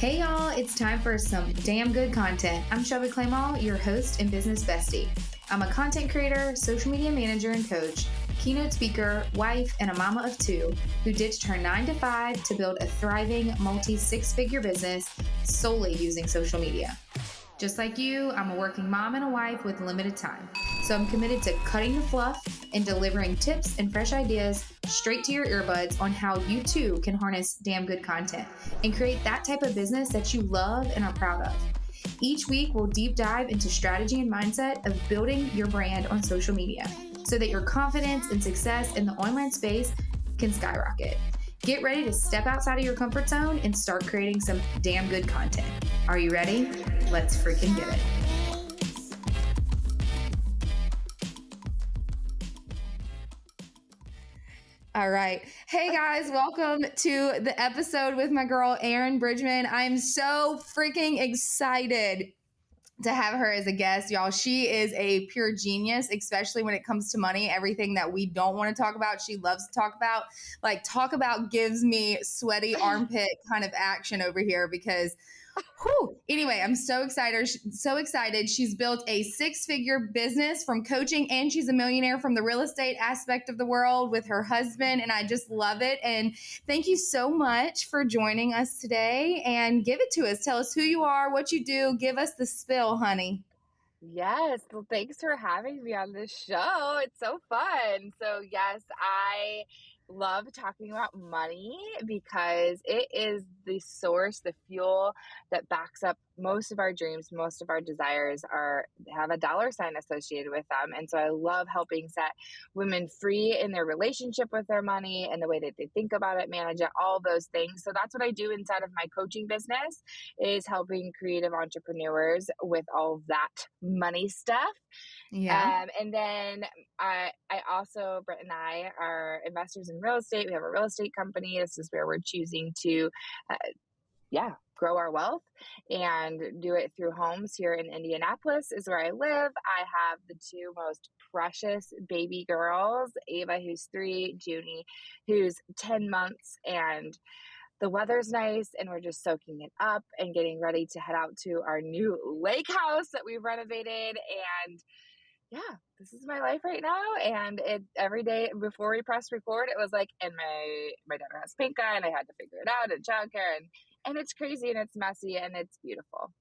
Hey y'all, it's time for some damn good content. I'm Shelby, your host and business bestie. I'm a content creator, social media manager and coach, keynote speaker, wife, and a mama of two who ditched her 9-to-5 to build a thriving multi-six-figure business solely using social media. Just like you, I'm a working mom and a wife with limited time. So I'm committed to cutting the fluff and delivering tips and fresh ideas straight to your earbuds on how you too can harness damn good content and create that type of business that you love and are proud of. Each week, we'll deep dive into strategy and mindset of building your brand on social media so that your confidence and success in the online space can skyrocket. Get ready to step outside of your comfort zone and start creating some damn good content. Are you ready? Let's freaking get it. All right. Hey guys, welcome to the episode with my girl, Erinn Bridgman. I'm so freaking excited to have her as a guest, y'all. She is a pure genius, especially when it comes to money. Everything that we don't want to talk about, she loves to talk about. Like, talk about gives me sweaty armpit kind of action over here because, whew. Anyway, I'm so excited. She's built a six-figure business from coaching, and she's a millionaire from the real estate aspect of the world with her husband, and I just love it. And thank you so much for joining us today, and give it to us. Tell us who you are, what you do. Give us the spill, honey. Yes. Well, thanks for having me on this show. It's so fun. So, yes, I love talking about money because it is the source, the fuel that backs up most of our dreams, most of our desires have a dollar sign associated with them. And so I love helping set women free in their relationship with their money and the way that they think about it, manage it, all those things. So that's what I do inside of my coaching business, is helping creative entrepreneurs with all of that money stuff. Yeah. And then I also, Brett and I are investors in real estate. We have a real estate company. This is where we're choosing to, grow our wealth and do it through homes here in Indianapolis is where I live. I have the two most precious baby girls, Ava, who's 3, Junie, who's 10 months, and the weather's nice and we're just soaking it up and getting ready to head out to our new lake house that we renovated. And yeah, this is my life right now. And every day before we press record, it was like, and my daughter has pink eye and I had to figure it out and childcare, and it's crazy and it's messy and it's beautiful.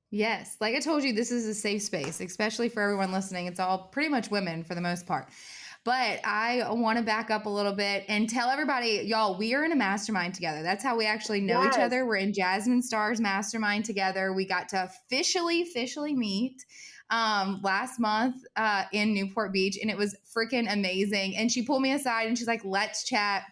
Yes. Like I told you, this is a safe space, especially for everyone listening. It's all pretty much women for the most part. But I want to back up a little bit and tell everybody, y'all, we are in a mastermind together. That's how we actually know each other. We're in Jasmine Star's mastermind together. We got to officially meet last month in Newport Beach, and it was freaking amazing. And she pulled me aside and she's like, let's chat.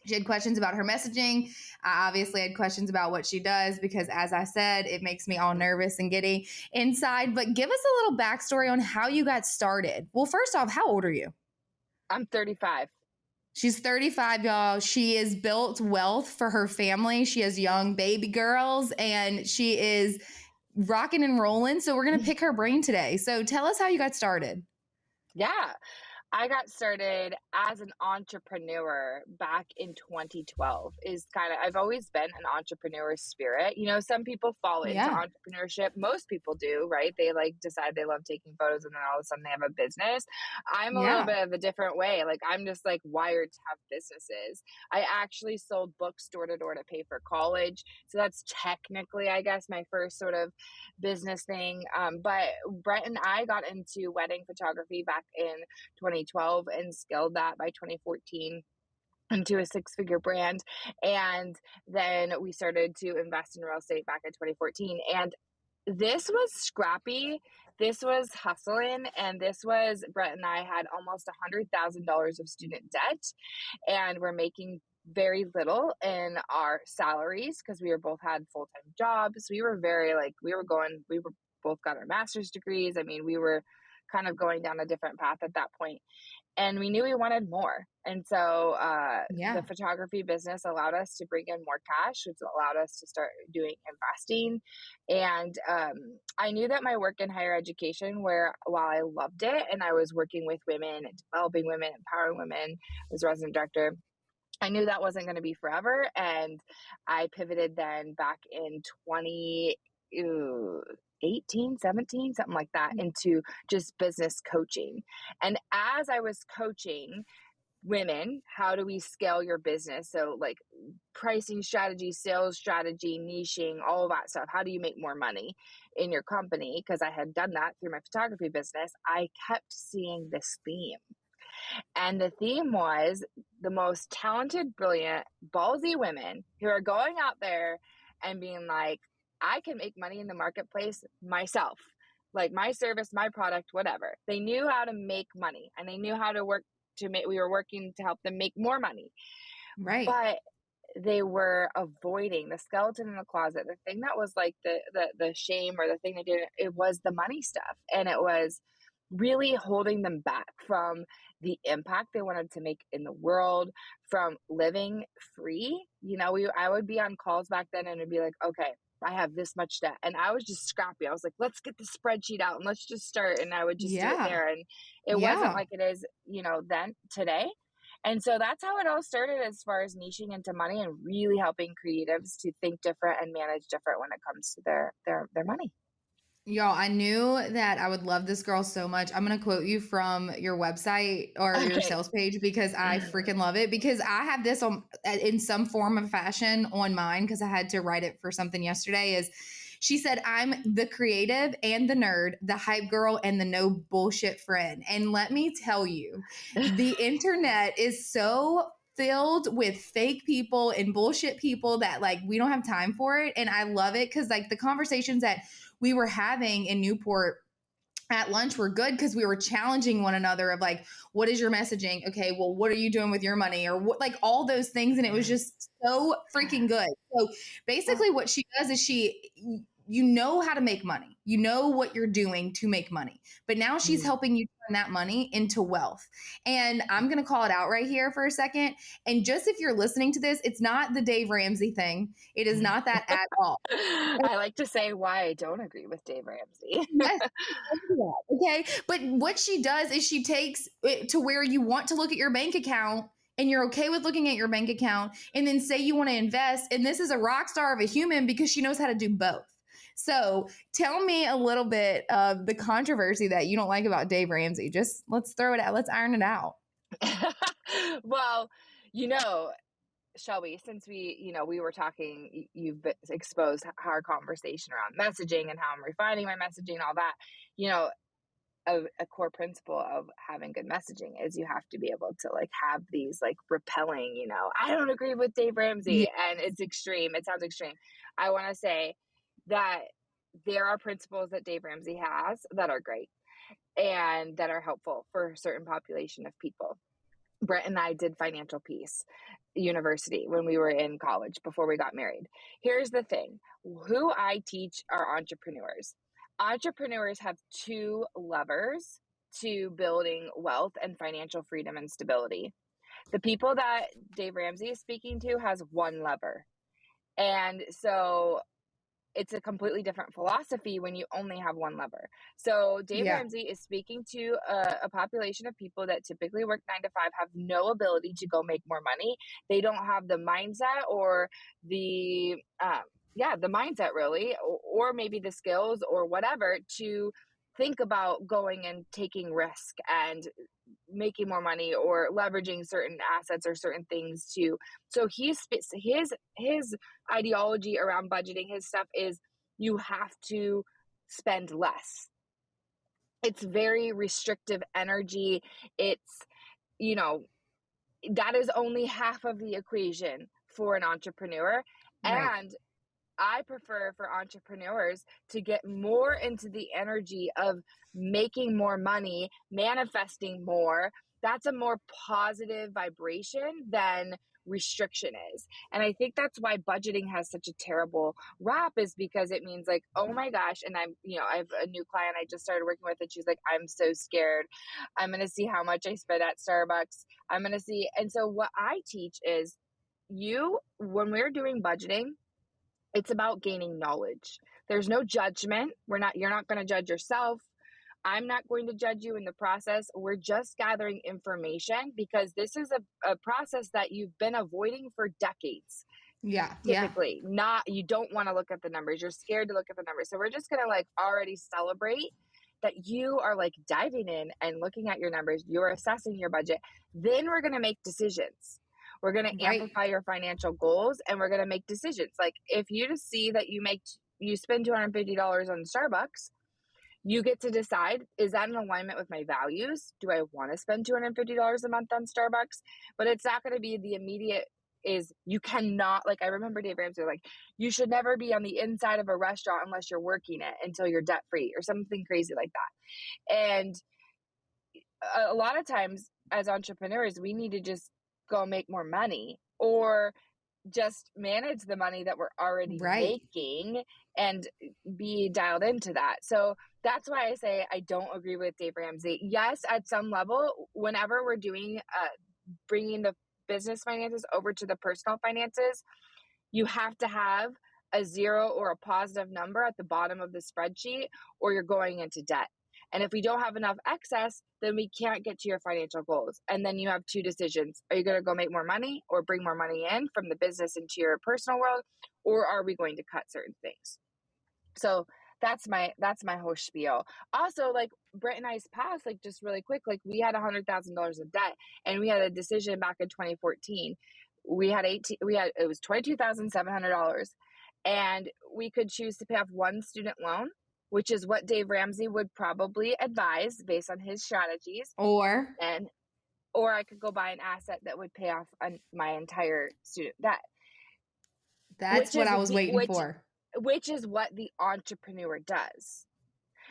She had questions about her messaging. I obviously had questions about what she does because, as I said, it makes me all nervous and giddy inside. But give us a little backstory on how you got started. Well, first off, how old are you? I'm 35. She's 35, y'all. She has built wealth for her family. She has young baby girls, and she is rocking and rolling. So we're going to pick her brain today. So tell us how you got started. Yeah. I got started as an entrepreneur back in 2012. I've always been an entrepreneur spirit. You know, some people fall into entrepreneurship. Most people do, right? They decide they love taking photos and then all of a sudden they have a business. I'm a little bit of a different way. I'm just wired to have businesses. I actually sold books door to door to pay for college. So that's technically, I guess, my first sort of business thing. But Brett and I got into wedding photography back in 2012 and scaled that by 2014 into a six-figure brand. And then we started to invest in real estate back in 2014. And this was scrappy. This was hustling. And this was, Brett and I had almost $100,000 of student debt, and we're making very little in our salaries because we both had full-time jobs. We were we were both got our master's degrees. I mean, we were kind of going down a different path at that point. And we knew we wanted more. And so the photography business allowed us to bring in more cash, which allowed us to start doing investing. And I knew that my work in higher education, while I loved it and I was working with women and developing women, empowering women, as resident director, I knew that wasn't going to be forever. And I pivoted then back in 2018, 17, something like that, into just business coaching. And as I was coaching women, how do we scale your business? So like pricing strategy, sales strategy, niching, all of that stuff. How do you make more money in your company? Because I had done that through my photography business. I kept seeing this theme. And the theme was the most talented, brilliant, ballsy women who are going out there and being like, I can make money in the marketplace myself, like my service, my product, whatever. They knew how to make money, and they knew how to work to make, we were working to help them make more money. Right. But they were avoiding the skeleton in the closet, the thing that was like the shame, or the thing they didn't, it was the money stuff. And it was really holding them back from the impact they wanted to make in the world, from living free. I would be on calls back then and it'd be like, okay, I have this much debt. And I was just scrappy. I was like, let's get the spreadsheet out and let's just start. And I would just do it there. And it wasn't like it is, then today. And so that's how it all started, as far as niching into money and really helping creatives to think different and manage different when it comes to their money. Y'all, I knew that I would love this girl so much. I'm going to quote you from your website or your sales page, because I freaking love it, because I have this in some form of fashion on mine, because I had to write it for something yesterday. She said, I'm the creative and the nerd, the hype girl, and the no bullshit friend. And let me tell you, the internet is so filled with fake people and bullshit people that like we don't have time for it. And I love it, because like the conversations that we were having in Newport at lunch were good, because we were challenging one another of like, what is your messaging? Okay, well, what are you doing with your money? Or what, like all those things. And it was just so freaking good. So basically what she does is you know how to make money. You know what you're doing to make money. But now she's helping you turn that money into wealth. And I'm going to call it out right here for a second. And just if you're listening to this, it's not the Dave Ramsey thing. It is not that at all. I like to say why I don't agree with Dave Ramsey. Yes. Okay. But what she does is she takes it to where you want to look at your bank account, and you're okay with looking at your bank account, and then say you want to invest. And this is a rock star of a human, because she knows how to do both. So tell me a little bit of the controversy that you don't like about Dave Ramsey. Just let's throw it out. Let's iron it out. Well, Shelby, since we were talking, you've exposed our conversation around messaging and how I'm refining my messaging, all that. A core principle of having good messaging is you have to be able to like have these like repelling, I don't agree with Dave Ramsey, and it's extreme. It sounds extreme. I want to say that there are principles that Dave Ramsey has that are great and that are helpful for a certain population of people. Brett and I did Financial Peace University when we were in college before we got married. Here's the thing. Who I teach are entrepreneurs. Entrepreneurs have two levers to building wealth and financial freedom and stability. The people that Dave Ramsey is speaking to has one lever. And so it's a completely different philosophy when you only have one lever. So Dave Ramsey is speaking to a population of people that typically work 9 to 5, have no ability to go make more money. They don't have the mindset or the mindset really, or maybe the skills or whatever to think about going and taking risk and making more money or leveraging certain assets or certain things so his ideology around budgeting, his stuff is you have to spend less. It's very restrictive energy. It's that is only half of the equation for an entrepreneur. Right. And I prefer for entrepreneurs to get more into the energy of making more money, manifesting more. That's a more positive vibration than restriction is. And I think that's why budgeting has such a terrible rap, is because it means like, oh my gosh. And I have a new client I just started working with, and she's like, I'm so scared. I'm going to see how much I spend at Starbucks. I'm going to see. And so what I teach is when we're doing budgeting, it's about gaining knowledge. There's no judgment. You're not going to judge yourself. I'm not going to judge you in the process. We're just gathering information because this is a process that you've been avoiding for decades. Yeah. Typically, you don't want to look at the numbers. You're scared to look at the numbers. So we're just going to like already celebrate that you are like diving in and looking at your numbers. You're assessing your budget. Then we're going to make decisions. We're going to amplify your financial goals, and we're going to make decisions. Like if you just see that you spend $250 on Starbucks, you get to decide, is that in alignment with my values? Do I want to spend $250 a month on Starbucks? But it's not going to be the immediate is you cannot, like I remember Dave Ramsey, like you should never be on the inside of a restaurant unless you're working it until you're debt free or something crazy like that. And a lot of times as entrepreneurs, we need to just go make more money or just manage the money that we're already making and be dialed into that. So that's why I say I don't agree with Dave Ramsey. Yes, at some level, whenever we're doing bringing the business finances over to the personal finances, you have to have a 0 or a positive number at the bottom of the spreadsheet, or you're going into debt. And if we don't have enough excess, then we can't get to your financial goals. And then you have two decisions. Are you going to go make more money or bring more money in from the business into your personal world? Or are we going to cut certain things? So that's my whole spiel. Also, like Brent and I's past, like just really quick, like we had $100,000 of debt, and we had a decision back in 2014. It was $22,700, and we could choose to pay off one student loan, which is what Dave Ramsey would probably advise based on his strategies. Or I could go buy an asset that would pay off my entire student debt. That's what I was waiting for. Which is what the entrepreneur does.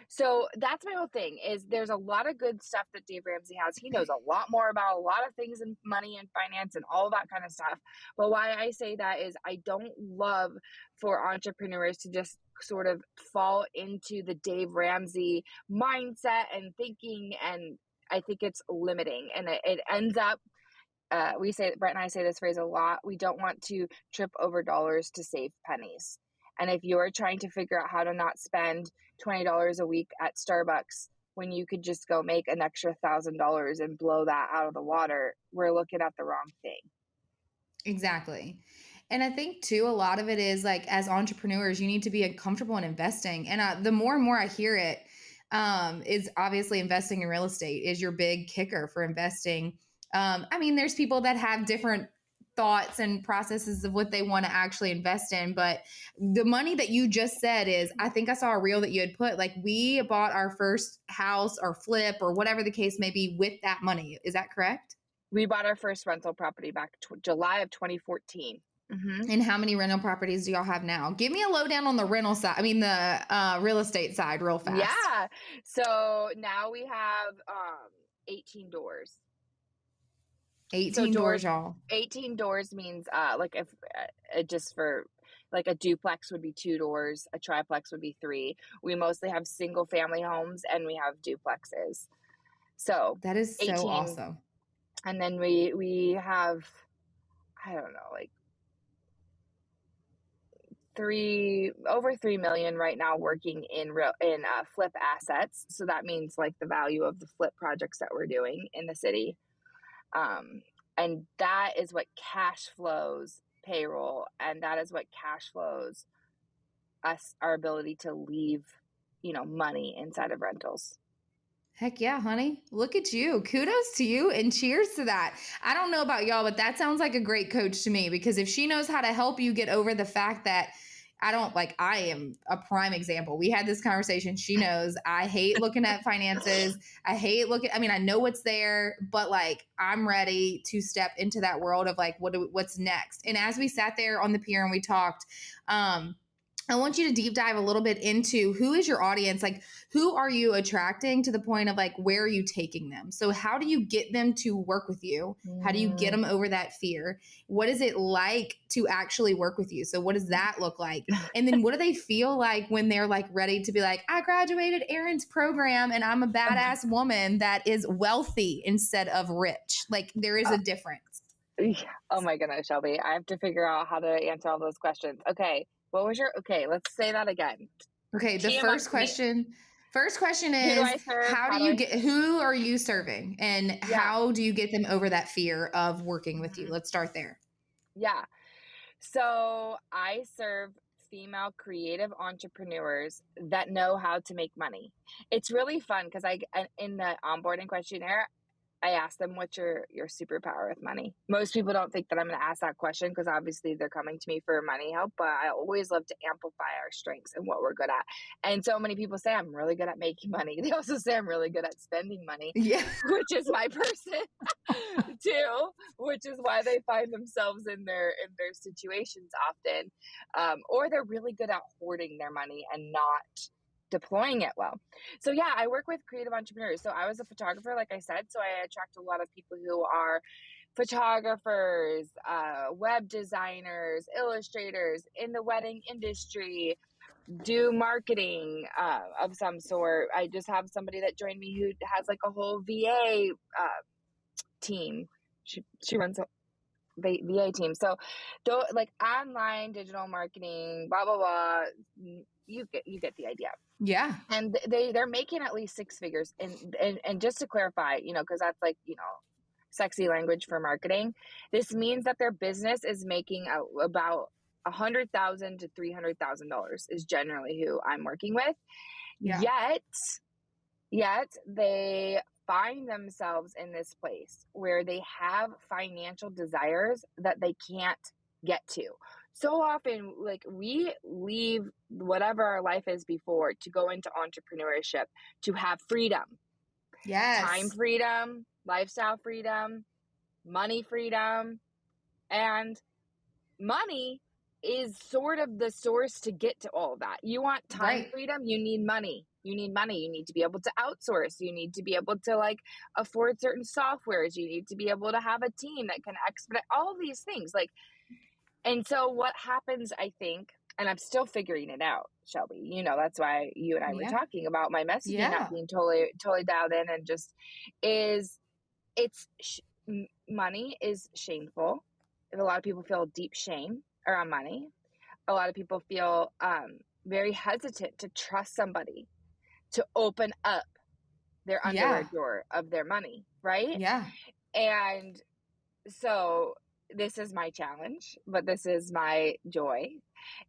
So that's my whole thing is there's a lot of good stuff that Dave Ramsey has. He knows a lot more about a lot of things in money and finance and all that kind of stuff. But why I say that is I don't love for entrepreneurs to just sort of fall into the Dave Ramsey mindset and thinking. And I think it's limiting, and it ends up, Brett and I say this phrase a lot. We don't want to trip over dollars to save pennies. And if you're trying to figure out how to not spend $20 a week at Starbucks when you could just go make an extra $1,000 and blow that out of the water, we're looking at the wrong thing. Exactly. And I think too, a lot of it is like, as entrepreneurs, you need to be comfortable in investing. And the more and more I hear it, is obviously investing in real estate is your big kicker for investing. I mean, there's people that have different thoughts and processes of what they want to actually invest in. But the money that you just said is, I think I saw a reel that you had put, like we bought our first house or flip or whatever the case may be with that money. Is that correct? We bought our first rental property back July of 2014. Mm-hmm. And how many rental properties do y'all have now? Give me a lowdown on the rental side. I mean, the real estate side real fast. Yeah. So now we have 18 doors. 18 doors, y'all. 18 doors means like if just for like a duplex would be 2 doors, a triplex would be 3. We mostly have single family homes and we have duplexes. So that is 18, so awesome. And then we have, I don't know, like over 3 million right now working in flip assets. So that means like the value of the flip projects that we're doing in the city. And that is what cash flows payroll, and that is what cash flows our ability to leave, money inside of rentals. Heck yeah, honey. Look at you. Kudos to you and cheers to that. I don't know about y'all, but that sounds like a great coach to me, because if she knows how to help you get over the fact that I am a prime example. We had this conversation. She knows I hate looking at finances. I know what's there, but like I'm ready to step into that world of like, what's next. And as we sat there on the pier and we talked, I want you to deep dive a little bit into who is your audience? Like, who are you attracting to the point of like, where are you taking them? So how do you get them to work with you? How do you get them over that fear? What is it like to actually work with you? So what does that look like? And then what do they feel like when they're like ready to be like, I graduated Erinn's program and I'm a badass woman that is wealthy instead of rich. Like there is a difference. Oh my goodness, Shelby. I have to figure out how to answer all those questions. Okay. Let's say that again. Okay. The first question First question Who do is, I serve? who are you serving, and Yeah. how do you get them over that fear of working with you? Let's start there. Yeah. So I serve female creative entrepreneurs that know how to make money. It's really fun because in the onboarding questionnaire, I ask them, what's your superpower with money? Most people don't think that I'm going to ask that question because obviously they're coming to me for money help, but I always love to amplify our strengths and what we're good at. And so many people say I'm really good at making money. They also say I'm really good at spending money, which is my person too, which is why they find themselves in their situations often. Or they're really good at hoarding their money and not deploying it well. So yeah, I work with creative entrepreneurs. So I was a photographer, like I said, so I attract a lot of people who are photographers, web designers, illustrators in the wedding industry, do marketing of some sort. I just have somebody that joined me who has like a whole VA team. She runs a VA team. So like online digital marketing, blah, blah, blah. You get the idea. Yeah. And they're making at least six figures. And just to clarify, because that's like, sexy language for marketing. This means that their business is making about $100,000 to $300,000 is generally who I'm working with. Yeah. Yet they find themselves in this place where they have financial desires that they can't get to. So often, like, we leave whatever our life is before to go into entrepreneurship to have freedom. Yes. Time freedom, lifestyle freedom, money freedom. And money is sort of the source to get to all of that. You want time freedom, you need money. You need money. You need to be able to outsource. You need to be able to like afford certain softwares. You need to be able to have a team that can expedite all of these things. And so what happens, I think, and I'm still figuring it out, Shelby, that's why you and I were talking about my messaging not being totally dialed in, and just money is shameful. A lot of people feel deep shame around money. A lot of people feel very hesitant to trust somebody to open up their underwear drawer of their money, right? Yeah. And so this is my challenge, but this is my joy.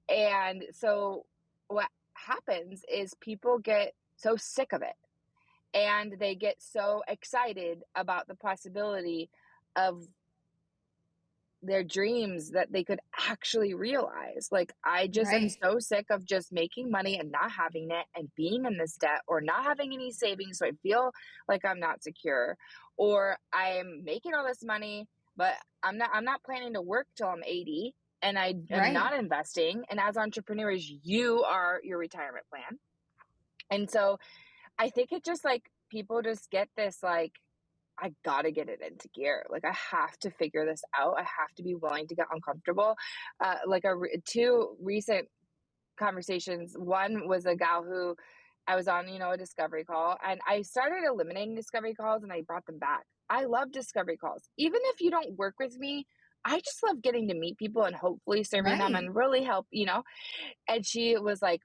And so what happens is people get so sick of it, and they get so excited about the possibility of their dreams that they could actually realize. Like, I just am so sick of just making money and not having it, and being in this debt, or not having any savings, so I feel like I'm not secure, or I'm making all this money, but I'm not planning to work till I'm 80, and I am not investing. And as entrepreneurs, you are your retirement plan. And so I think it just like people just get this like, I gotta get it into gear. Like, I have to figure this out. I have to be willing to get uncomfortable. Two recent conversations. One was a gal who I was on, a discovery call, and I started eliminating discovery calls, and I brought them back. I love discovery calls. Even if you don't work with me, I just love getting to meet people and hopefully serving them and really help, And she was like,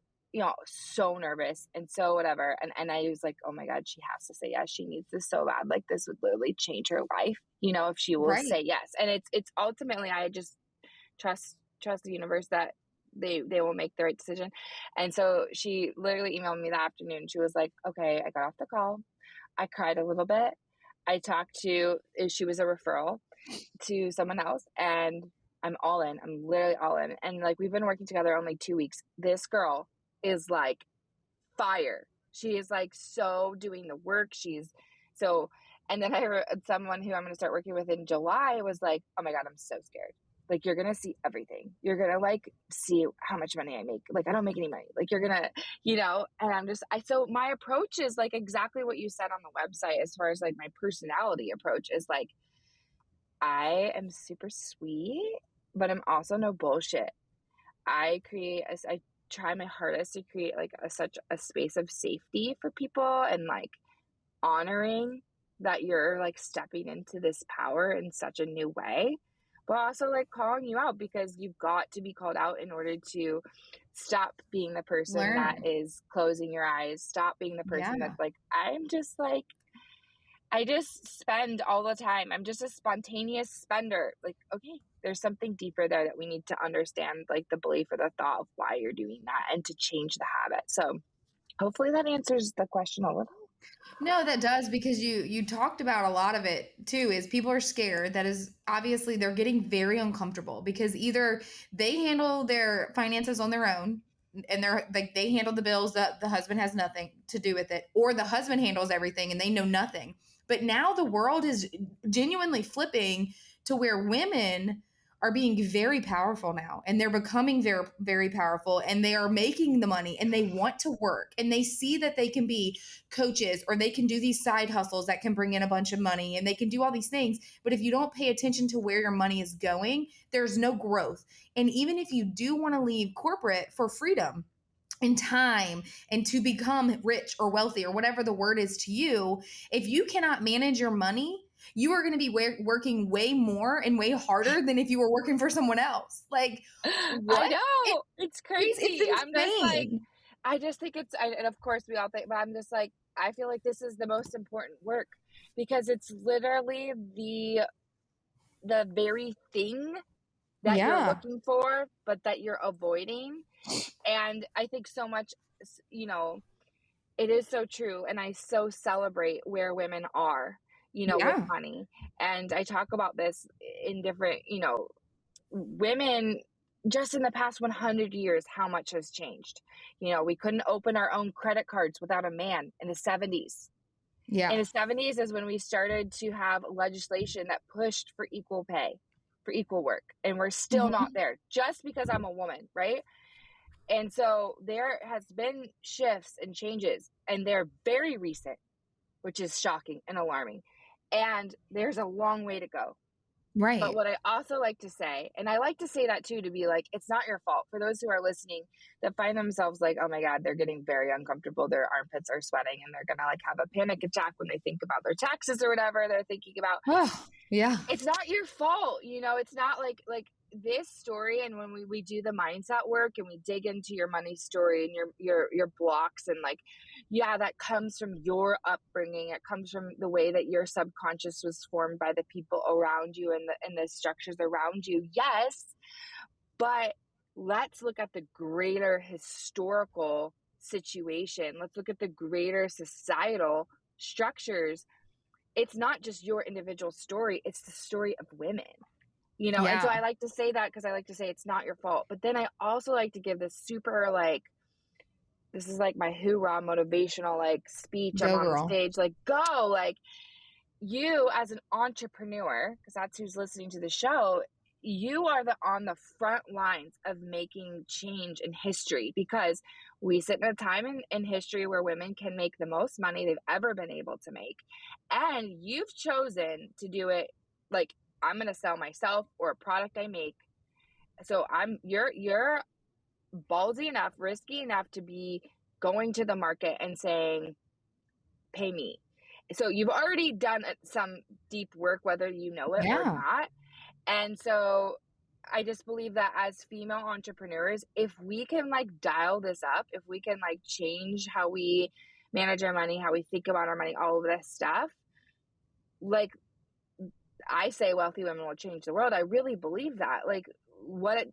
so nervous and so whatever. And I was like, oh my God, she has to say yes. She needs this so bad. Like, this would literally change her life, if she will say yes. And it's ultimately, I just trust the universe that they will make the right decision. And so she literally emailed me that afternoon. She was like, okay, I got off the call. I cried a little bit. I talked to, she was a referral to someone else, and I'm all in. I'm literally all in. And like, we've been working together only 2 weeks. This girl is like fire. She is like so doing the work. And then I heard someone who I'm going to start working with in July was like, oh my God, I'm so scared. Like, you're going to see everything. You're going to like see how much money I make. Like, I don't make any money. Like, you're going to, and I'm just, so my approach is like exactly what you said on the website, as far as like my personality approach is like, I am super sweet, but I'm also no bullshit. I try my hardest to create like such a space of safety for people, and like honoring that you're like stepping into this power in such a new way, but also like calling you out, because you've got to be called out in order to Stop being the person that is closing your eyes. Stop being the person that's like, I just spend all the time. I'm just a spontaneous spender. Like, okay, there's something deeper there that we need to understand, like the belief or the thought of why you're doing that and to change the habit. So hopefully that answers the question a little. No, that does, because you talked about a lot of it too, is people are scared. That is obviously they're getting very uncomfortable because either they handle their finances on their own and they're like they handle the bills, that the husband has nothing to do with it, or the husband handles everything and they know nothing. But now the world is genuinely flipping to where women are being very powerful now, and they're becoming very, very powerful, and they are making the money and they want to work and they see that they can be coaches or they can do these side hustles that can bring in a bunch of money and they can do all these things. But if you don't pay attention to where your money is going, there's no growth. And even if you do want to leave corporate for freedom and time and to become rich or wealthy or whatever the word is to you, if you cannot manage your money, you are going to be working way more and way harder than if you were working for someone else. Like, what? I know. It's crazy. It's I'm just like, I just think and of course we all think, but I'm just like, I feel like this is the most important work because it's literally the very thing that you're looking for, but that you're avoiding. And I think so much, it is so true. And I so celebrate where women are, with money. And I talk about this in different, women just in the past 100 years, how much has changed. We couldn't open our own credit cards without a man in the 70s. Yeah. In the 70s is when we started to have legislation that pushed for equal pay, for equal work. And we're still not there just because I'm a woman, right? And so there has been shifts and changes, and they're very recent, which is shocking and alarming. And there's a long way to go. Right. But what I also like to say, and I like to say that too, to be like, it's not your fault. For those who are listening that find themselves like, oh my God, they're getting very uncomfortable. Their armpits are sweating and they're going to like have a panic attack when they think about their taxes or whatever they're thinking about. Oh, yeah. It's not your fault. It's not like this story. And when we do the mindset work and we dig into your money story and your blocks and like, yeah, that comes from your upbringing. It comes from the way that your subconscious was formed by the people around you and the structures around you. Yes. But let's look at the greater historical situation. Let's look at the greater societal structures. It's not just your individual story. It's the story of women. And so I like to say that because I like to say it's not your fault. But then I also like to give this super this is like my hoorah motivational speech. I'm on the stage, go, you as an entrepreneur, because that's who's listening to the show, you are on the front lines of making change in history, because we sit in a time in history where women can make the most money they've ever been able to make. And you've chosen to do it I'm going to sell myself or a product I make. So you're ballsy enough, risky enough to be going to the market and saying, pay me. So you've already done some deep work, whether you know it or not. And so I just believe that as female entrepreneurs, if we can dial this up, if we can change how we manage our money, how we think about our money, all of this stuff, I say wealthy women will change the world. I really believe that.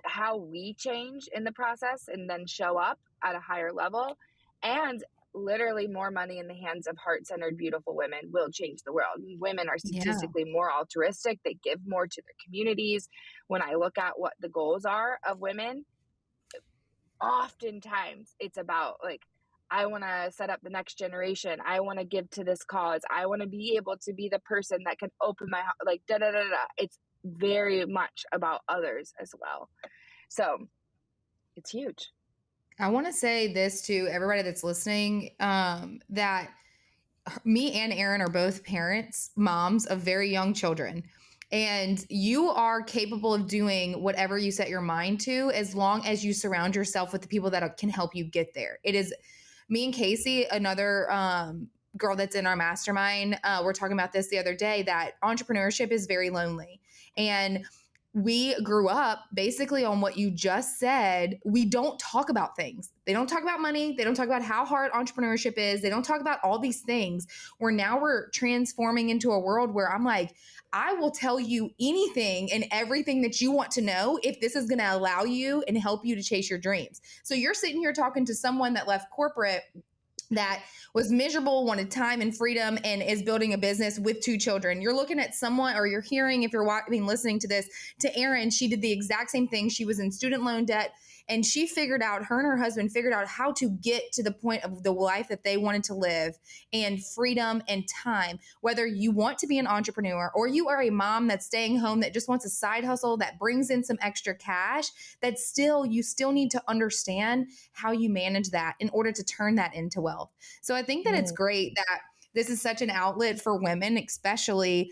How we change in the process and then show up at a higher level, and literally more money in the hands of heart-centered, beautiful women will change the world. Women are statistically more altruistic. They give more to their communities. When I look at what the goals are of women, oftentimes it's about I want to set up the next generation. I want to give to this cause. I want to be able to be the person that can open my It's very much about others as well. So it's huge. I want to say this to everybody that's listening, that me and Erinn are both parents, moms of very young children. And you are capable of doing whatever you set your mind to, as long as you surround yourself with the people that can help you get there. It is me and Casey, another girl that's in our mastermind. We're talking about this the other day, that entrepreneurship is very lonely. And we grew up basically on what you just said. We don't talk about things. They don't talk about money. They don't talk about how hard entrepreneurship is. They don't talk about all these things, where now we're transforming into a world where I'm like, I will tell you anything and everything that you want to know if this is going to allow you and help you to chase your dreams. So you're sitting here talking to someone that left corporate, that was miserable, wanted time and freedom, and is building a business with 2 children. You're looking at someone, or you're hearing, if you're listening to this, to Erinn. She did the exact same thing. She was in student loan debt, and she figured out, her and her husband figured out how to get to the point of the life that they wanted to live, and freedom and time. Whether you want to be an entrepreneur, or you are a mom that's staying home that just wants a side hustle that brings in some extra cash, that still, you still need to understand how you manage that in order to turn that into wealth. So I think that it's great that this is such an outlet for women, especially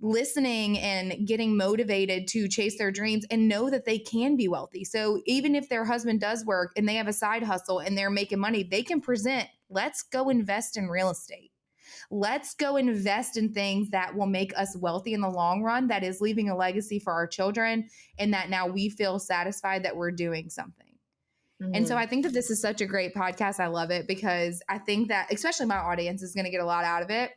listening and getting motivated to chase their dreams and know that they can be wealthy. So even if their husband does work and they have a side hustle and they're making money, they can present, let's go invest in real estate. Let's go invest in things that will make us wealthy in the long run, that is leaving a legacy for our children, and that now we feel satisfied that we're doing something. And so I think that this is such a great podcast. I love it because I think that especially my audience is going to get a lot out of it,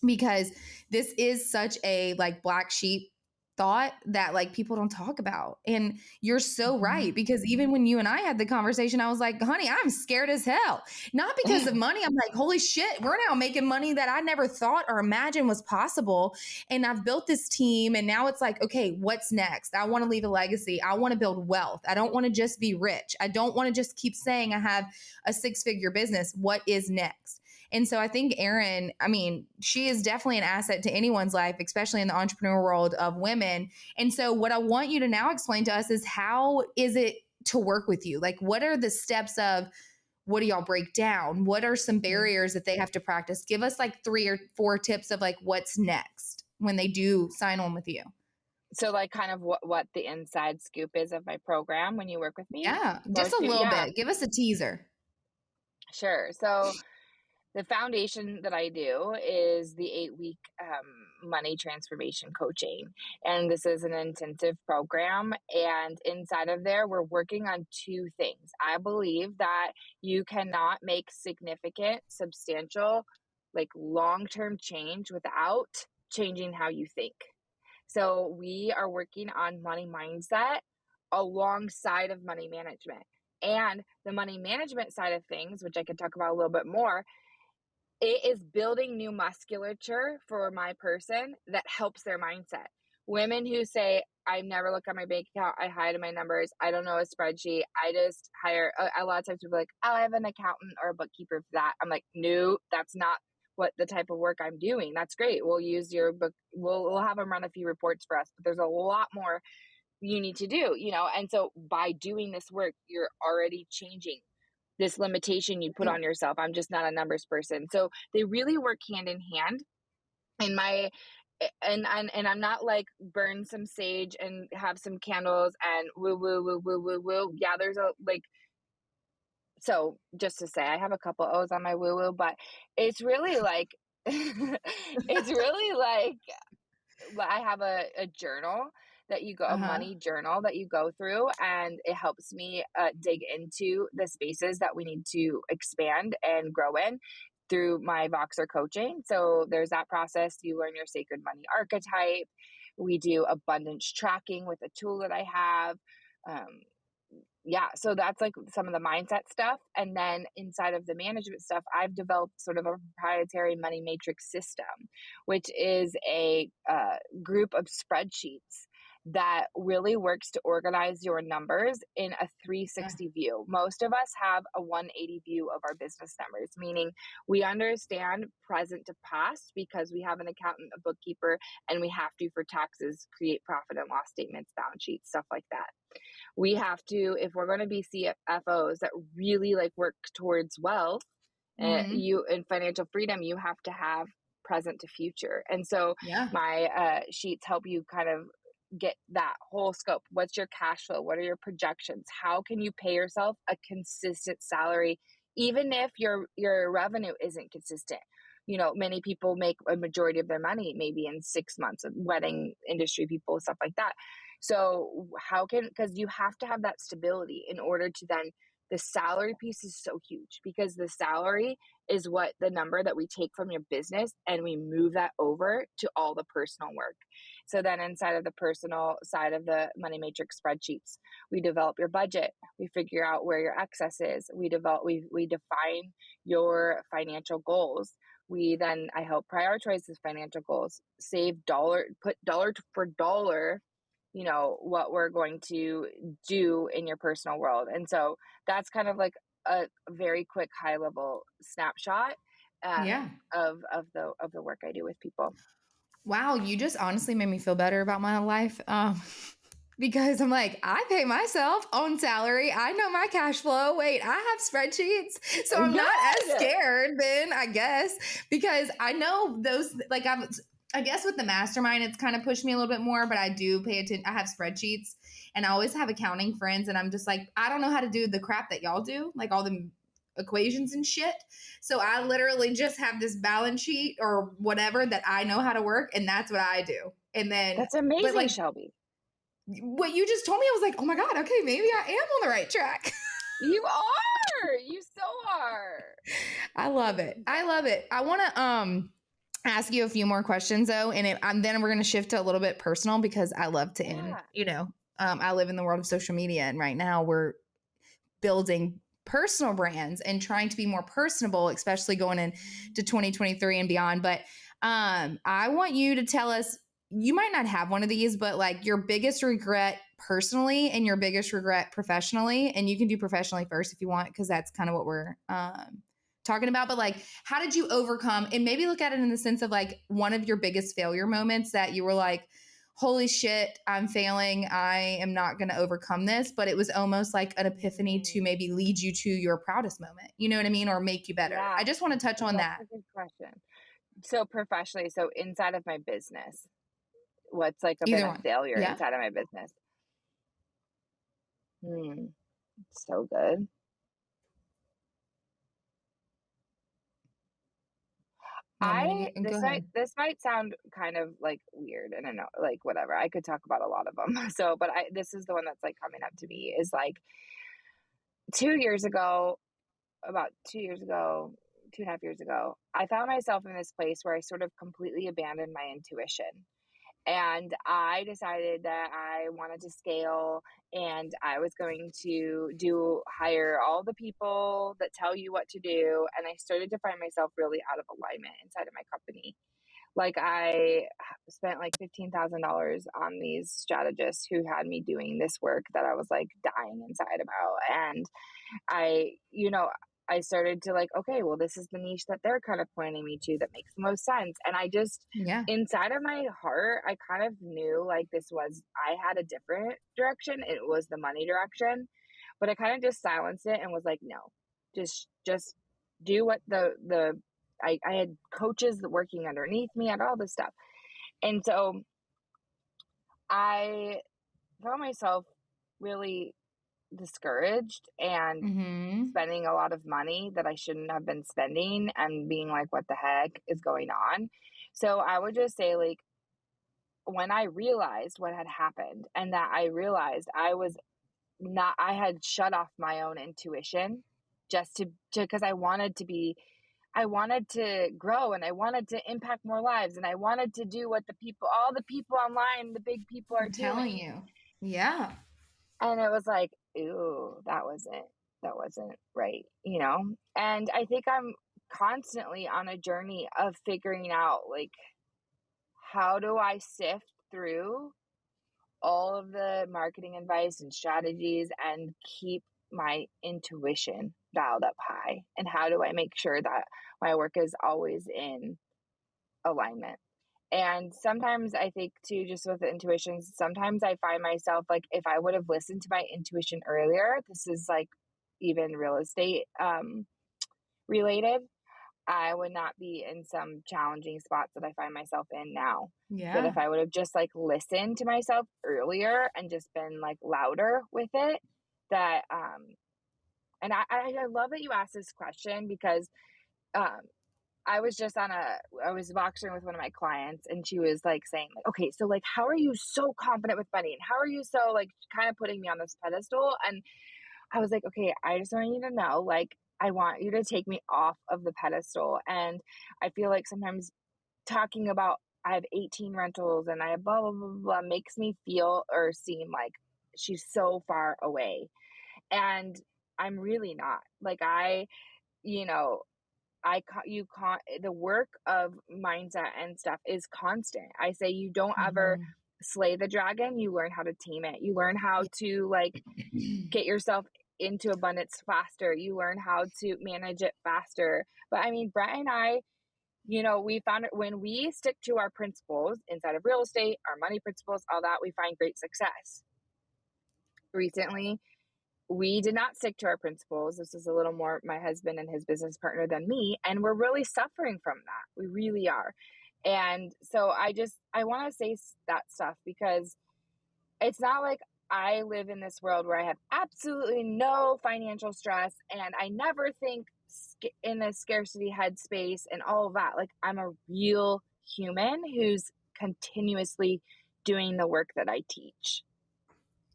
because this is such a like black sheep thought that like people don't talk about. And you're so right, because even when you and I had the conversation, I was like, honey, I'm scared as hell. Not because of money. I'm like, holy shit, we're now making money that I never thought or imagined was possible. And I've built this team, and now it's like, okay, what's next? I want to leave a legacy. I want to build wealth. I don't want to just be rich. I don't want to just keep saying I have a 6-figure business. What is next? And so I think Erinn, I mean, she is definitely an asset to anyone's life, especially in the entrepreneur world of women. And so what I want you to now explain to us is, how is it to work with you? Like, what are the steps of, what do y'all break down? What are some barriers that they have to practice? Give us like 3 or 4 tips of like what's next when they do sign on with you. So like kind of what the inside scoop is of my program when you work with me? Yeah, just a little bit. Give us a teaser. Sure. So the foundation that I do is the 8-week money transformation coaching. And this is an intensive program. And inside of there, we're working on 2 things. I believe that you cannot make significant, substantial, like long-term change without changing how you think. So we are working on money mindset alongside of money management. And the money management side of things, which I could talk about a little bit more, it is building new musculature for my person that helps their mindset. Women who say, I never look at my bank account, I hide my numbers, I don't know a spreadsheet, I just hire, a lot of times people are like, oh, I have an accountant or a bookkeeper for that. I'm like, no, that's not what the type of work I'm doing. That's great. We'll use your book. We'll have them run a few reports for us, but there's a lot more you need to do, And so by doing this work, you're already changing this limitation you put on yourself. I'm just not a numbers person. So they really work hand in hand. And I'm not like burn some sage and have some candles and woo woo woo woo woo woo. Yeah, there's a like. So just to say, I have a couple O's on my woo woo, but it's really like it's really like I have a journal that you go, a money journal that you go through, and it helps me dig into the spaces that we need to expand and grow in through my Voxer coaching. So there's that process. You learn your sacred money archetype. We do abundance tracking with a tool that I have. So that's like some of the mindset stuff. And then inside of the management stuff, I've developed sort of a proprietary money matrix system, which is a group of spreadsheets that really works to organize your numbers in a 360 view. Most of us have a 180 view of our business numbers, meaning we understand present to past because we have an accountant, a bookkeeper, and we have to, for taxes, create profit and loss statements, balance sheets, stuff like that. We have to, if we're going to be CFOs that really like work towards wealth, you and financial freedom, you have to have present to future. And so my sheets help you kind of get that whole scope. What's your cash flow? What are your projections? How can you pay yourself a consistent salary, even if your revenue isn't consistent? Many people make a majority of their money maybe in 6 months, of wedding industry people, stuff like that. So because you have to have that stability in order to then, the salary piece is so huge, because the salary is what the number that we take from your business and we move that over to all the personal work. So then inside of the personal side of the money matrix spreadsheets, we develop your budget, we figure out where your excess is, we define your financial goals. I help prioritize these financial goals, put dollar for dollar, what we're going to do in your personal world. And so that's kind of like a very quick high level snapshot of the work I do with people. Wow, you just honestly made me feel better about my life. Because I'm like, I pay myself on salary. I know my cash flow. Wait, I have spreadsheets. So I'm not as scared then, I guess, because I know those, like I guess with the mastermind, it's kind of pushed me a little bit more, but I do pay attention. I have spreadsheets and I always have accounting friends. And I'm just like, I don't know how to do the crap that y'all do, like all the equations and shit. So I literally just have this balance sheet or whatever that I know how to work. And that's what I do. And then that's amazing, Shelby. What you just told me, I was like, oh my God, okay, maybe I am on the right track. You are. You so are. I love it. I want to ask you a few more questions though, and then we're going to shift to a little bit personal, because I love to end, I live in the world of social media, and right now we're building personal brands and trying to be more personable, especially going into 2023 and beyond. But I want you to tell us, you might not have one of these, but like your biggest regret personally and your biggest regret professionally. And you can do professionally first if you want, because that's kind of what we're talking about. But like, how did you overcome, and maybe look at it in the sense of like one of your biggest failure moments that you were like, holy shit, I'm failing. I am not going to overcome this. But it was almost like an epiphany to maybe lead you to your proudest moment. You know what I mean? Or make you better. Yeah. I just want to touch on that. That's a good question. So professionally, so inside of my business, what's like been a failure inside of my business? So good. This might sound kind of like weird, and I know, like, whatever, I could talk about a lot of them. So, but this is the one that's like coming up to me, is like 2 years ago, about 2.5 years ago, I found myself in this place where I sort of completely abandoned my intuition. And I decided that I wanted to scale, and I was going to hire all the people that tell you what to do. And I started to find myself really out of alignment inside of my company. Like, I spent like $15,000 on these strategists who had me doing this work that I was like dying inside about. And I started to like, okay, well, this is the niche that they're kind of pointing me to that makes the most sense. And I just, inside of my heart, I kind of knew like I had a different direction. It was the money direction, but I kind of just silenced it and was like, no, just do what I had coaches working underneath me and all this stuff. And so I found myself really discouraged and spending a lot of money that I shouldn't have been spending, and being like, what the heck is going on? So I would just say, like, when I realized what had happened, and that I realized I had shut off my own intuition just because I wanted to grow, and I wanted to impact more lives, and I wanted to do what all the people online, the big people are telling you. Yeah. And it was like, ooh, that wasn't right, And I think I'm constantly on a journey of figuring out, like, how do I sift through all of the marketing advice and strategies and keep my intuition dialed up high? And how do I make sure that my work is always in alignment? And sometimes I think too, just with the intuition, sometimes I find myself like, if I would have listened to my intuition earlier, this is like even real estate related, I would not be in some challenging spots that I find myself in now. Yeah. But if I would have just like listened to myself earlier and just been like louder with it, that and I love that you asked this question, because I was boxing with one of my clients, and she was like saying like, okay, so like, how are you so confident with money? And how are you so like kind of putting me on this pedestal? And I was like, okay, I just want you to know, like, I want you to take me off of the pedestal. And I feel like sometimes talking about I have 18 rentals and I have blah, blah, blah, blah makes me feel or seem like she's so far away. And I'm really not. Like, you know, the work of mindset and stuff is constant. I say you don't ever slay the dragon, you learn how to tame it. You learn how to like get yourself into abundance faster. You learn how to manage it faster. But I mean, Brett and I, we found it when we stick to our principles inside of real estate, our money principles, all that, we find great success. Recently, we did not stick to our principles. This is a little more my husband and his business partner than me. And we're really suffering from that. We really are. And so I want to say that stuff because it's not like I live in this world where I have absolutely no financial stress and I never think in a scarcity headspace and all of that. Like, I'm a real human who's continuously doing the work that I teach.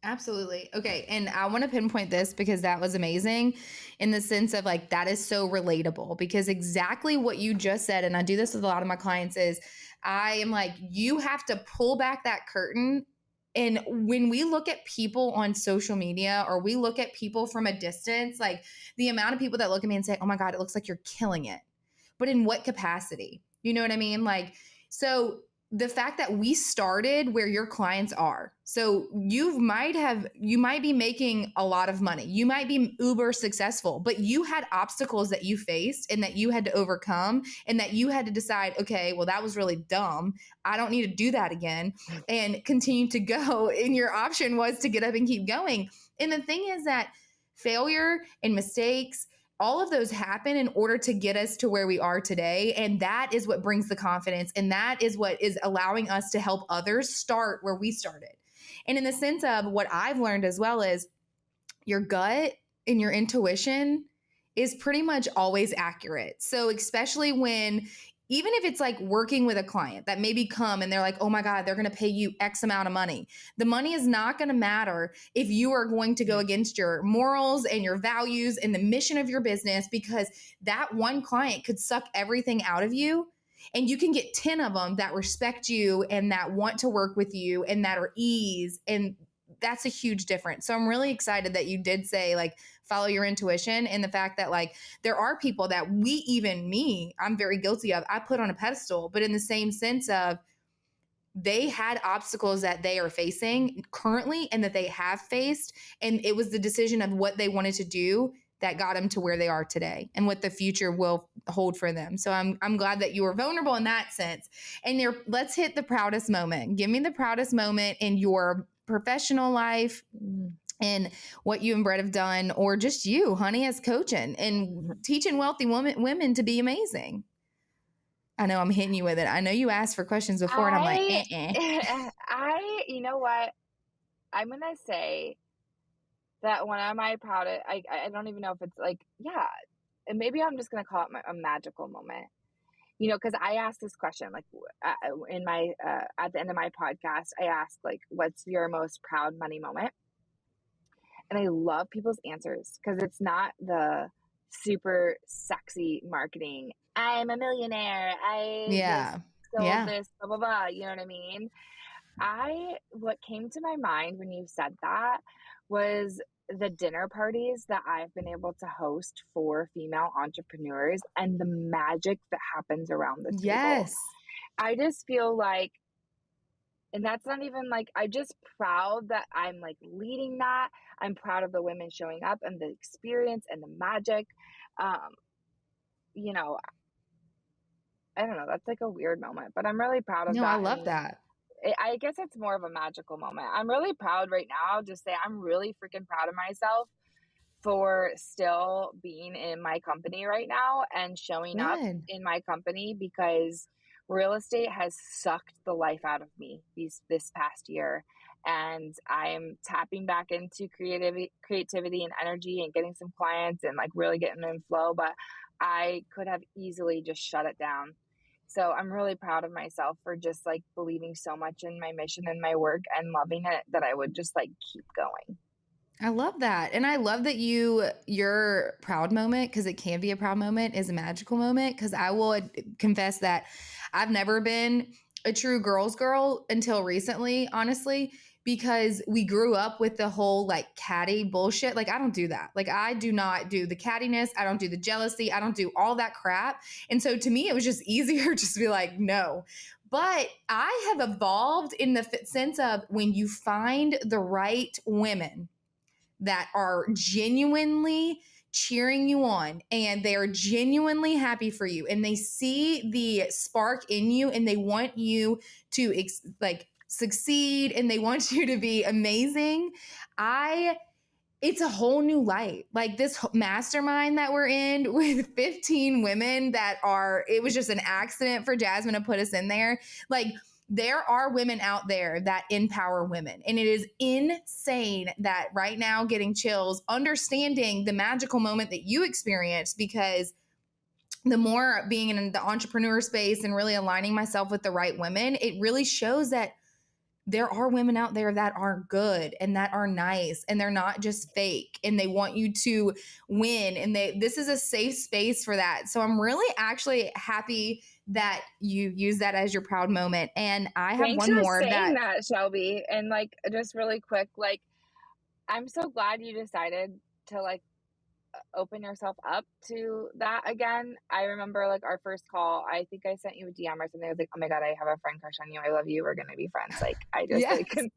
Absolutely. Okay. And I want to pinpoint this because that was amazing in the sense of like, that is so relatable because exactly what you just said, and I do this with a lot of my clients, is I am like, you have to pull back that curtain. And when we look at people on social media or we look at people from a distance, like the amount of people that look at me and say, oh my God, it looks like you're killing it. But in what capacity? You know what I mean? Like, so the fact that we started where your clients are. So you might be making a lot of money. You might be uber successful, but you had obstacles that you faced and that you had to overcome and that you had to decide, okay, well, that was really dumb. I don't need to do that again and continue to go. And your option was to get up and keep going. And the thing is that failure and mistakes, all of those happen in order to get us to where we are today. And that is what brings the confidence. And that is what is allowing us to help others start where we started. And in the sense of what I've learned as well is your gut and your intuition is pretty much always accurate. So especially when, even if it's like working with a client that maybe come and they're like, oh my God, they're going to pay you X amount of money. The money is not going to matter if you are going to go against your morals and your values and the mission of your business, because that one client could suck everything out of you. And you can get 10 of them that respect you and that want to work with you and that are ease. And that's a huge difference. So I'm really excited that you did say like, follow your intuition, and the fact that like there are people that I'm very guilty of, I put on a pedestal, but in the same sense of they had obstacles that they are facing currently and that they have faced. And it was the decision of what they wanted to do that got them to where they are today and what the future will hold for them. So I'm glad that you were vulnerable in that sense. And let's hit the proudest moment. Give me the proudest moment in your professional life and what you and Brett have done, or just you, honey, as coaching and teaching wealthy women to be amazing. I know I'm hitting you with it. I know you asked for questions before and I'm like, you know what? I'm going to say that one of my proudest, I don't even know if it's like, yeah, and maybe I'm just going to call it a magical moment. Because I asked this question, like in my, at the end of my podcast, I asked like, what's your most proud money moment? And I love people's answers because it's not the super sexy marketing. I'm a millionaire. I sold this, blah, blah, blah. You know what I mean? What came to my mind when you said that was the dinner parties that I've been able to host for female entrepreneurs and the magic that happens around the table. Yes. I just feel like, and that's not even like, I'm just proud that I'm like leading that. I'm proud of the women showing up and the experience and the magic. I don't know. That's like a weird moment, but I'm really proud of that. No, I love that. I guess it's more of a magical moment. I'm really proud right now. Just say I'm really freaking proud of myself for still being in my company right now and showing up in my company, because real estate has sucked the life out of me this past year. And I'm tapping back into creativity and energy and getting some clients and like really getting in flow. But I could have easily just shut it down. So I'm really proud of myself for just like believing so much in my mission and my work and loving it that I would just like keep going. I love that. And I love that your proud moment, because it can be a proud moment, is a magical moment. Because I will confess that I've never been a true girl's girl until recently, honestly, because we grew up with the whole like catty bullshit. Like, I don't do that. Like, I do not do the cattiness. I don't do the jealousy. I don't do all that crap. And so to me, it was just easier just to be like, no. But I have evolved in the sense of when you find the right women that are genuinely cheering you on and they are genuinely happy for you and they see the spark in you and they want you to succeed and they want you to be amazing. It's a whole new light. Like this mastermind that we're in with 15 women it was just an accident for Jasmine to put us in there. Like, there are women out there that empower women. And it is insane that right now, getting chills, understanding the magical moment that you experienced, because the more being in the entrepreneur space and really aligning myself with the right women, it really shows that there are women out there that are good and that are nice and they're not just fake and they want you to win. And this is a safe space for that. So I'm really actually happy that you use that as your proud moment. And I have Thanks one for more saying that, Shelby. And like, just really quick, like, I'm so glad you decided to like open yourself up to that again. I remember like our first call, I think I sent you a DM or something. I was like, oh my God, I have a friend crush on you. I love you. We're going to be friends. Like, I just Yes. like,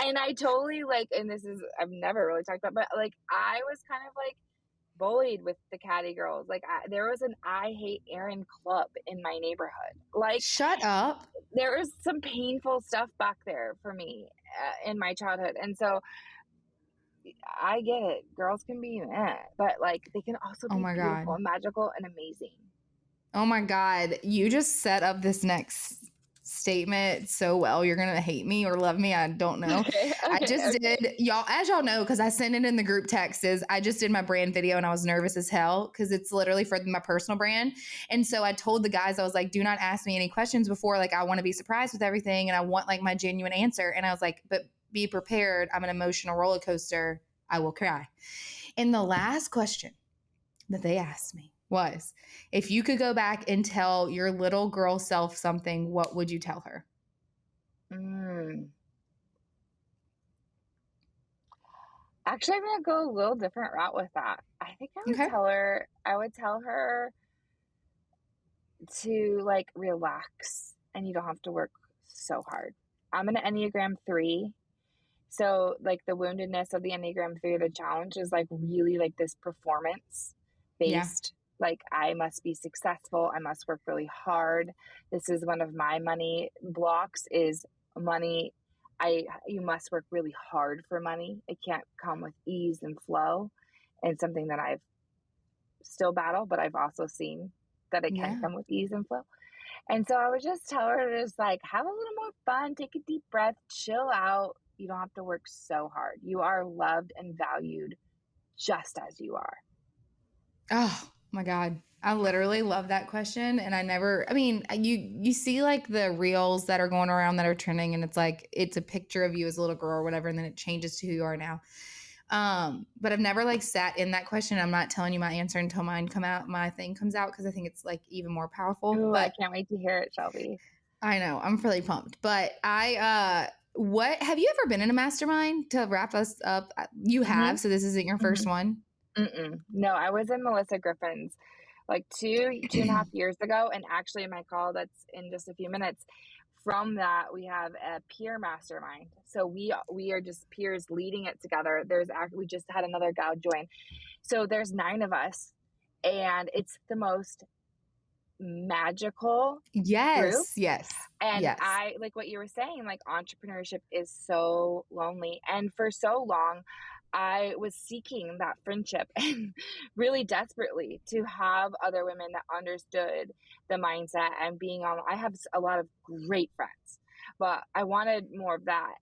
and I totally like, and this is, I've never really talked about, but like, I was kind of like bullied with the catty girls. Like there was an I hate Erinn club in my neighborhood. Like, shut up. There was some painful stuff back there for me in my childhood. And so I get it. Girls can be but like they can also be beautiful and magical and amazing. Oh my God. You just set up this next statement so well. You're going to hate me or love me. I don't know. I just did, y'all, as y'all know, because I sent it in the group texts, I just did my brand video and I was nervous as hell because it's literally for my personal brand. And so I told the guys, I was like, do not ask me any questions before. Like, I want to be surprised with everything and I want like my genuine answer. And I was like, but be prepared. I'm an emotional roller coaster. I will cry. And the last question that they asked me was, if you could go back and tell your little girl self something, what would you tell her? Actually, I'm going to go a little different route with that. I think I would tell her to like relax and you don't have to work so hard. I'm an Enneagram 3. So like the woundedness of the Enneagram 3, the challenge is like really like this performance based. Like, I must be successful. I must work really hard. This is one of my money blocks is money. You must work really hard for money. It can't come with ease and flow. And something that I've still battled, but I've also seen that it can come with ease and flow. And so I would just tell her to just like, have a little more fun, take a deep breath, chill out. You don't have to work so hard. You are loved and valued just as you are. Oh my God. I literally love that question. And you see like the reels that are going around that are trending and it's like, it's a picture of you as a little girl or whatever. And then it changes to who you are now. But I've never like sat in that question. I'm not telling you my answer until my thing comes out. Cause I think it's like even more powerful. Ooh, but I can't wait to hear it, Shelby. I know. I'm really pumped, but what have you ever been in a mastermind to wrap us up? You have. Mm-hmm. So this isn't your first one. No, I was in Melissa Griffin's like 2.5 years ago. And actually in my call that's in just a few minutes, from that, we have a peer mastermind. So we are just peers leading it together. We just had another gal join. So there's 9 of us and it's the most magical group. Yes. And I like what you were saying, like entrepreneurship is so lonely. And for so long, I was seeking that friendship and really desperately to have other women that understood the mindset and I have a lot of great friends, but I wanted more of that.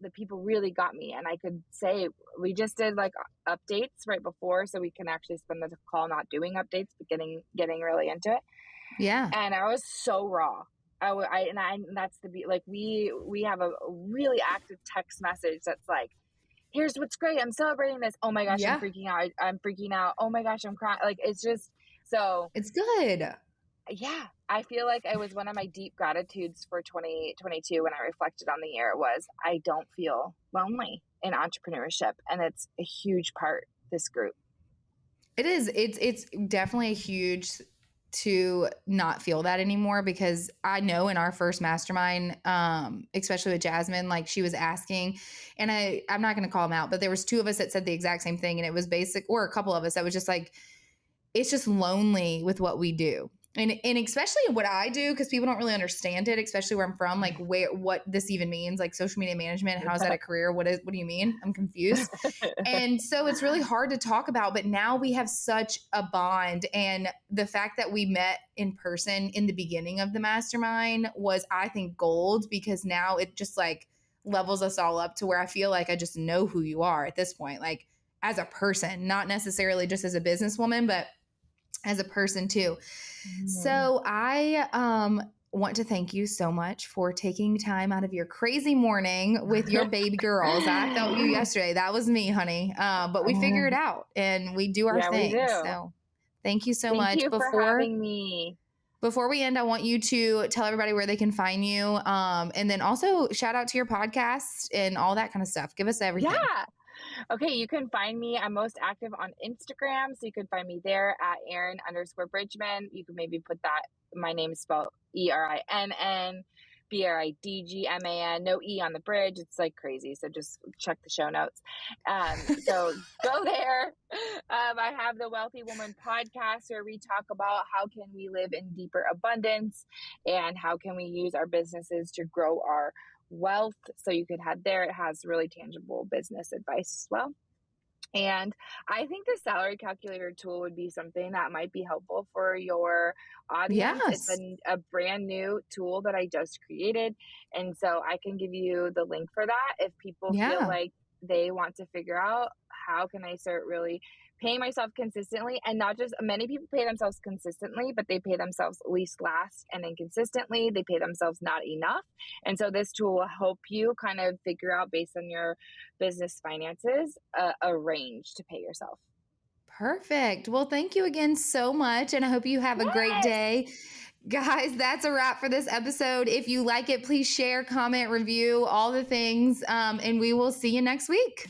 the people really got me. And I could say we just did like updates right before, so we can actually spend the call not doing updates, but getting really into it. Yeah. And I was so raw. And that's like we have a really active text message that's like, here's what's great. I'm celebrating this. Oh my gosh, I'm freaking out. I'm freaking out. Oh my gosh, I'm crying. Like, it's just so. It's good. Yeah. I feel like it was one of my deep gratitudes for 2022 when I reflected on the year was I don't feel lonely in entrepreneurship. And it's a huge part, this group. It is. It's definitely a huge to not feel that anymore, because I know in our first mastermind, especially with Jasmine, like she was asking, and I'm not going to call them out, but there was 2 of us that said the exact same thing. And it was or a couple of us that was just like, it's just lonely with what we do. And especially what I do, because people don't really understand it, especially where I'm from, like what this even means, like social media management. How is that a career? What do you mean? I'm confused. And so it's really hard to talk about, but now we have such a bond. And the fact that we met in person in the beginning of the mastermind was, I think, gold, because now it just like levels us all up to where I feel like I just know who you are at this point, like as a person, not necessarily just as a businesswoman, but as a person too. Mm-hmm. So I want to thank you so much for taking time out of your crazy morning with your baby girls. I felt you yesterday. That was me, honey. But we figure it out and we do our thing. We do. So thank you so much. Thank you for having me. Before we end, I want you to tell everybody where they can find you. And then also shout out to your podcast and all that kind of stuff. Give us everything. Yeah. Okay, you can find me. I'm most active on Instagram, so you can find me there at Erinn_Bridgman. You can maybe put that. My name is spelled ERINN BRIDGMAN. No E on the bridge. It's like crazy. So just check the show notes. So go there. I have the Wealthy Woman podcast where we talk about how can we live in deeper abundance and how can we use our businesses to grow our wealth. So you could head there. It has really tangible business advice as well. And I think the salary calculator tool would be something that might be helpful for your audience. Yes. It's a brand new tool that I just created. And so I can give you the link for that if people feel like they want to figure out how can I start really paying myself consistently. And not just, many people pay themselves consistently, but they pay themselves least, last, and inconsistently. They pay themselves not enough. And so this tool will help you kind of figure out, based on your business finances, a range to pay yourself. Perfect. Well, thank you again so much. And I hope you have a great day. Guys, that's a wrap for this episode. If you like it, please share, comment, review, all the things. And we will see you next week.